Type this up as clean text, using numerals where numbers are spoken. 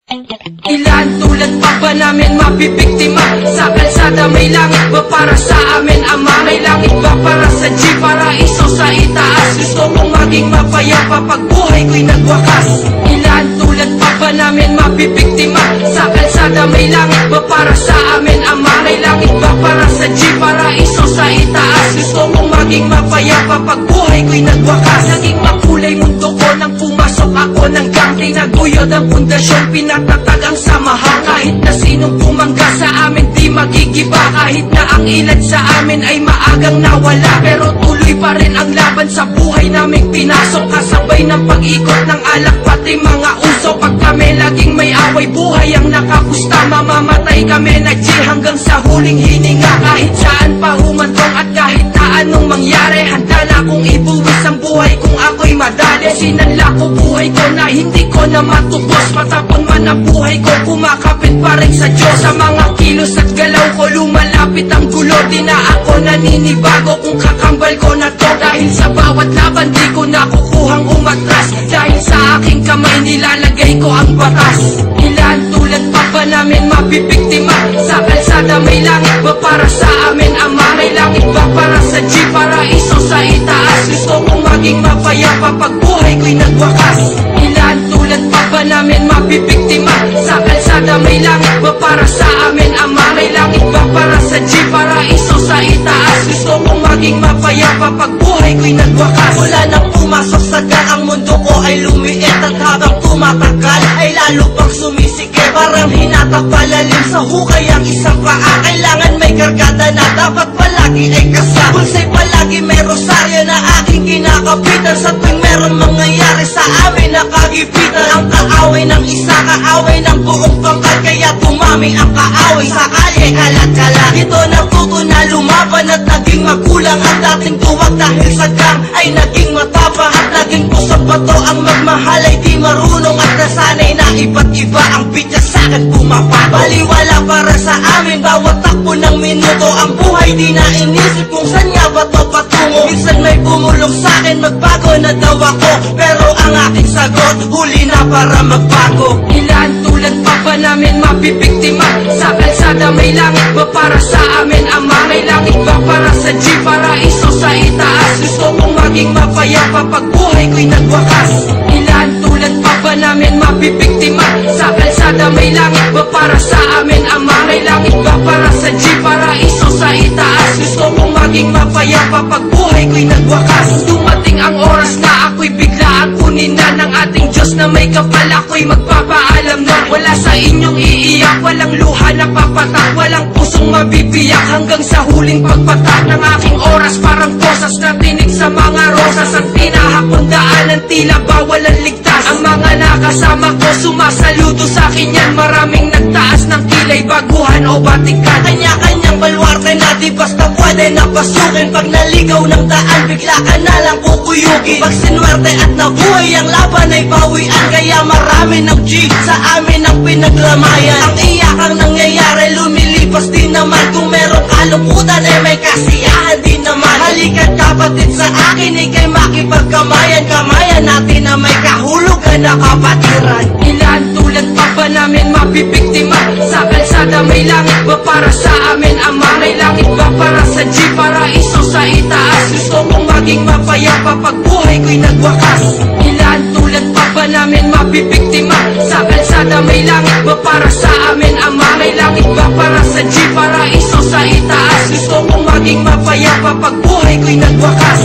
Ilan tulad pa ba namin mabibiktima? Sa kalsada may langit ba para sa amin, Ama? May langit ba para sa G, paraiso sa itaas? Gusto mong maging mapayapa pag buhay ko'y nagwakas. Ilan tulad pa ba namin mabibiktima? Sa kalsada may langit ba para sa amin, Ama? May langit ba para sa G, paraiso sa itaas? Gusto mong maging mapayapa pag buhay ko'y nagwakas. Naging makulay mundo ko nang pumasok ako ng gang. Tinaguyod ang pundasyon, pinatatag ang samahan. Kahit na sinong bumangga sa amin di magigiba. Kahit na ang ilan sa amin ay maagang nawala, pero tuloy pa rin ang laban sa buhay naming pinasok. Kasabay ng pag-ikot ng alak pati mga uso. Pag kami laging may away, buhay ang nakapusta. Mamamatay kami na G hanggang sa huling hininga. Kahit saan pa humantong at kahit na anong mangyari, handa na kong ibuwis ang buhay kung ako'y madali. Sinanla ko buhay ko na hindi ko na matubos. Matapon man ang buhay ko, kumakapit pa rin sa Diyos. Sa mga kilos at galaw ko, lumalapit ang gulo. Di na ako naninibago kung kakambal ko na to. Dahil sa bawat laban di ko na kukuhang umatras. Dahil sa aking kamay nilalagay ko ang batas. Ilan tulad pa ba namin mabibiktima? Sa kalsada may langit ba para sa amin, Ama? May langit ba para sa G, paraiso sa itaas? Gusto kong maging mapayapa pag buhay ko'y nagwakas. Ilan tulad pa ba namin mabibiktima? Sa kalsada may langit ba para sa amin, Ama? May langit ba para sa G, paraiso sa itaas? Gusto kong maging mapayapa pag buhay ko'y nagwakas. Wala nang pumasok sa gang, ang mundo ko ay lumiit. At habang tumatagal ay lalo pang sumisikip. Parang hinatak palalim sa hukay ang isang paa. Kailangan may kargada na dapat palagi ay kasama. Pulsay palagi may rosaryo na aking kinakapitan. Sa tuwing merong mangyayari sa amin nakagipitan. Ang kaaway ng isa, kaaway ng buong pangkat. Kaya tumami ang kaaway sa kalye, kalat-kalat. Dito natuto na lumaban at naging magulang. Ang dating tuwag dahil sa gang ay naging matapang. At naging pusang bato ang magmahal ay di marunong. At nasanay na iba't iba ang bitya sa'kin pumapa. Baliwala para sa amin bawat takbo ng minuto. Ang buhay di na inisip kung saan nga ba to patungo. Minsan may bumulong sa'kin, magbago na daw ako. Pero ang aking sagot, huli na para magbago. Ilan tulad pa ba namin mabibiktima? Sa kalsada may langit ba para sa amin, Ama? May langit ba para sa G, paraiso sa itaas? Gusto kong maging mapayapa pag buhay ko'y nagwakas. Ilan tulad pa ba namin mabibiktima? Sa kalsada may langit ba para sa amin, Ama? May langit ba para sa G, paraiso sa itaas? Gusto kong maging mapayapa pag buhay ko'y nagwakas. Dumating ang oras na ako'y biglaan kunin na ng ating Diyos na may kapal. Ako'y magpapaalam na wala sa inyong iiyak. Walang luha na papatak, walang pusong mabibiyak. Hanggang sa huling pagpatak ng aking oras, parang posas na tinig sa mga rosas. Ang tinahakong daanan tila bawal ang ligtas. Ang mga nakasama ko sumasaludo sa akin yan. Maraming nagtaas ng kilay, baguhan o batikan. Kanya-kanyang balwarte na di basta pwede na pasukin. Pag naligaw ng daan, bigla ka na lang kukuyugi. Pag sinwerte at nabuhay, ang laban ay bawian. Kaya marami ng G sa amin ang pinaglamayan. Ang iyakang nangyayari, lumilipas din naman. Kung merong kalungkutan ay may kasiyahan din naman. Halika't kapatid sa akin, ikay makipagkamayan. Kamayan natin na may kahulugan na kapatiran. Ilan tulad pa ba namin mabibiktima? Sa kalsada may langit ba para sa amin, Ama? May langit ba para sa G, paraiso sa itaas? Gusto kong maging mapayapa pag buhay ko'y nagwakas. Ilan tulad pa ba namin mabibiktima? Sa kalsada may langit ba para sa amin, Ama? May langit ba para sa G, paraiso sa itaas? Gusto kong maging mapayapa pag buhay ko'y nagwakas.